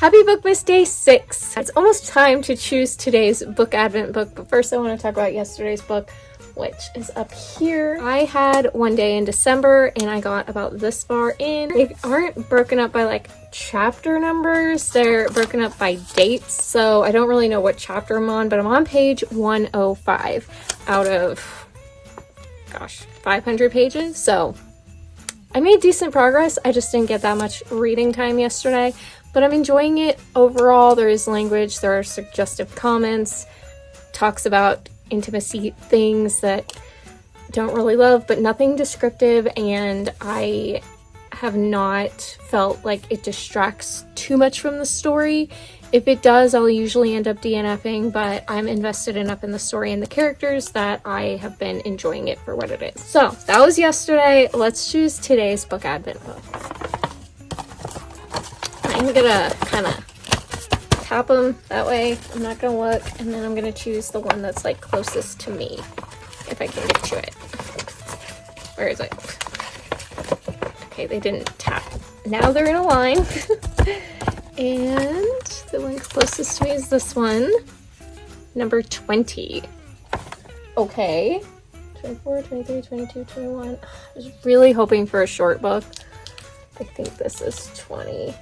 Happy Bookmas Day 6! It's almost time to choose today's book advent book, but first I want to talk about yesterday's book, which is up here. I had one day in December and I got about this far in. They aren't broken up by like chapter numbers, they're broken up by dates, so I don't really know what chapter I'm on, but I'm on page 105 out of, gosh, 500 pages, so I made decent progress. I just didn't get that much reading time yesterday, but I'm enjoying it overall. There is language, there are suggestive comments, talks about intimacy things that don't really love, but nothing descriptive, and I have not felt like it distracts too much from the story. If it does, I'll usually end up DNFing, but I'm invested enough in the story and the characters that I have been enjoying it for what it is. So that was yesterday. Let's choose today's book advent book. I'm gonna kind of tap them that way. I'm not gonna look, and then I'm gonna choose the one that's like closest to me if I can get to it. Where is it? Okay, they didn't tap. Now they're in a line. And the one closest to me is this one, number 20. Okay, 24, 23, 22, 21. I was really hoping for a short book. I think this is 20.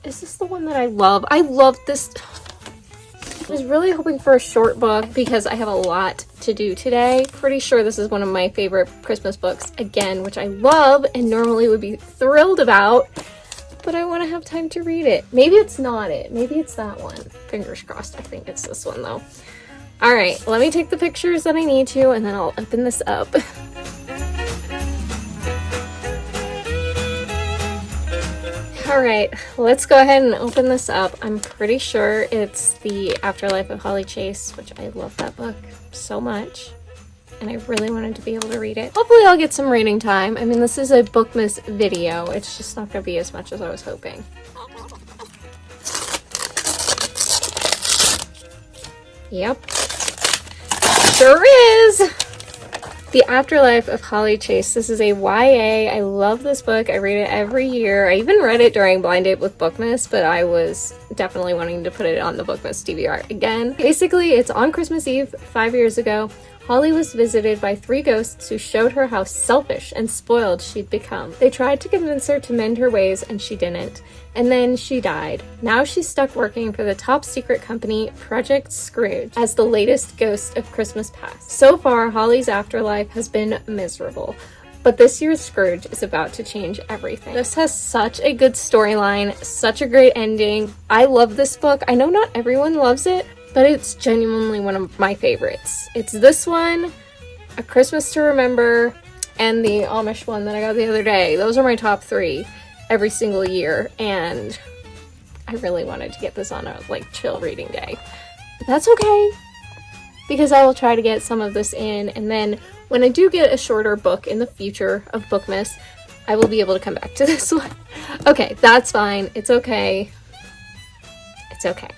Is this the one that I love? I love this. I was really hoping for a short book because I have a lot to do today. Pretty sure this is one of my favorite Christmas books, again, which I love and normally would be thrilled about, but I want to have time to read it. Maybe it's not it. Maybe it's that one. Fingers crossed. I think it's this one though. All right, let me take the pictures that I need to, and then I'll open this up. All right, let's go ahead and open this up. I'm pretty sure it's The Afterlife of Holly Chase, which I love that book so much, and I really wanted to be able to read it. Hopefully I'll get some reading time. I mean, this is a Bookmas video. It's just not going to be as much as I was hoping. Yep. Sure is! The Afterlife of Holly Chase. This is a YA. I love this book. I read it every year. I even read it during Blind Date with Bookmas, but I was definitely wanting to put it on the Bookmas DVR again. Basically, it's on Christmas Eve 5 years ago. Holly was visited by 3 ghosts who showed her how selfish and spoiled she'd become. They tried to convince her to mend her ways, and she didn't. And then she died. Now she's stuck working for the top secret company, Project Scrooge, as the latest ghost of Christmas past. So far, Holly's afterlife has been miserable, but this year's Scrooge is about to change everything. This has such a good storyline, such a great ending. I love this book. I know not everyone loves it, but it's genuinely one of my favorites. It's this one, A Christmas to Remember, and the Amish one that I got the other day. Those are my top 3 every single year, and I really wanted to get this on a like chill reading day. But that's okay, because I will try to get some of this in, and then when I do get a shorter book in the future of Bookmas, I will be able to come back to this one. Okay, that's fine. It's okay. It's okay.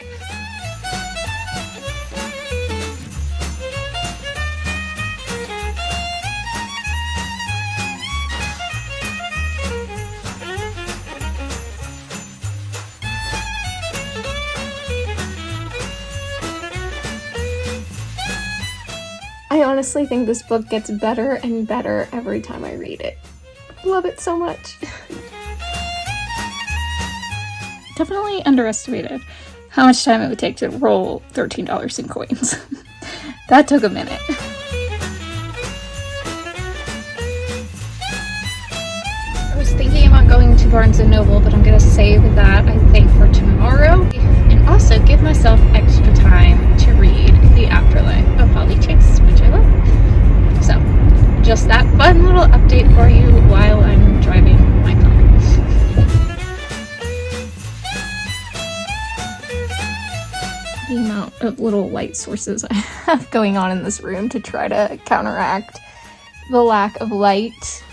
I honestly think this book gets better and better every time I read it. Love it so much. Definitely underestimated how much time it would take to roll $13 in coins. That took a minute. I was thinking about going to Barnes & Noble, but I'm gonna save that, I think, for tomorrow. And also give myself extra time to read The Afterlife of Holly Chase, which I love. So, just that fun little update for you while I'm driving my car. The amount of little light sources I have going on in this room to try to counteract the lack of light,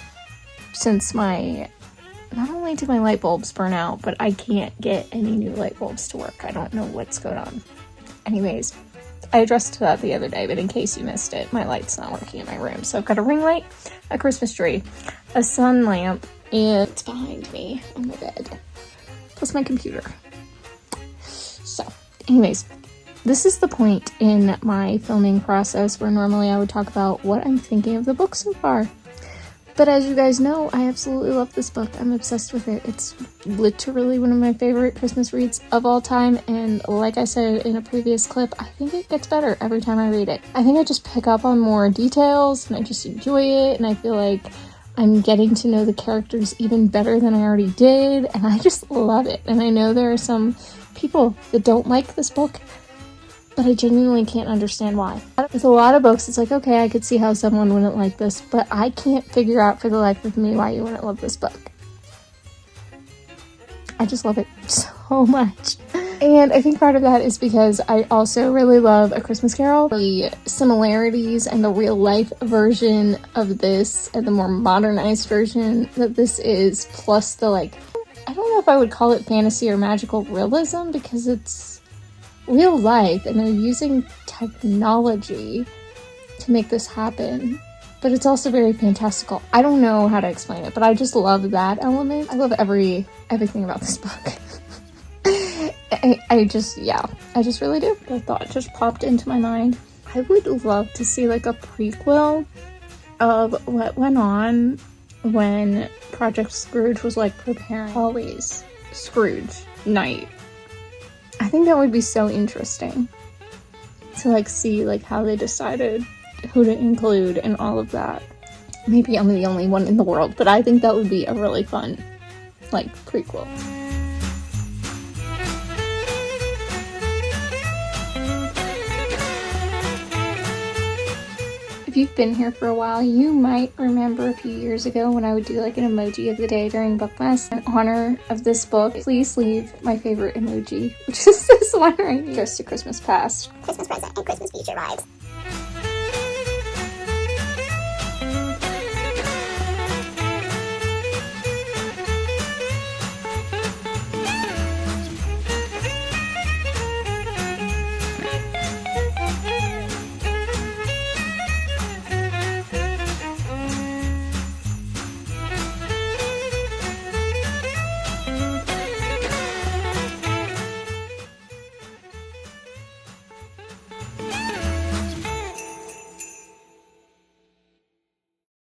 since not only did my light bulbs burn out, but I can't get any new light bulbs to work. I don't know what's going on. Anyways, I addressed that the other day, but in case you missed it, my light's not working in my room. So I've got a ring light, a Christmas tree, a sun lamp, and it's behind me on the bed. plus my computer. So, anyways, this is the point in my filming process where normally I would talk about what I'm thinking of the book so far. But as you guys know, I absolutely love this book. I'm obsessed with it. It's literally one of my favorite Christmas reads of all time, and like I said in a previous clip, I think it gets better every time I read it. I think I just pick up on more details, and I just enjoy it, and I feel like I'm getting to know the characters even better than I already did, and I just love it. And I know there are some people that don't like this book, but I genuinely can't understand why. With a lot of books, it's like, okay, I could see how someone wouldn't like this, but I can't figure out for the life of me why you wouldn't love this book. I just love it so much. And I think part of that is because I also really love A Christmas Carol. The similarities and the real life version of this and the more modernized version that this is, plus the I don't know if I would call it fantasy or magical realism because it's real life and they're using technology to make this happen, but it's also very fantastical. I don't know how to explain it, but I just love that element. I love everything about this book. I just really do. The thought just popped into my mind. I would love to see a prequel of what went on when Project Scrooge was preparing Holly's Scrooge night. I think that would be so interesting to see how they decided who to include and all of that. Maybe I'm the only one in the world, but I think that would be a really fun prequel. If you've been here for a while, you might remember a few years ago when I would do an emoji of the day during Bookmas. In honor of this book, please leave my favorite emoji, which is this one right here. Just to Christmas past, Christmas present, and Christmas future vibes.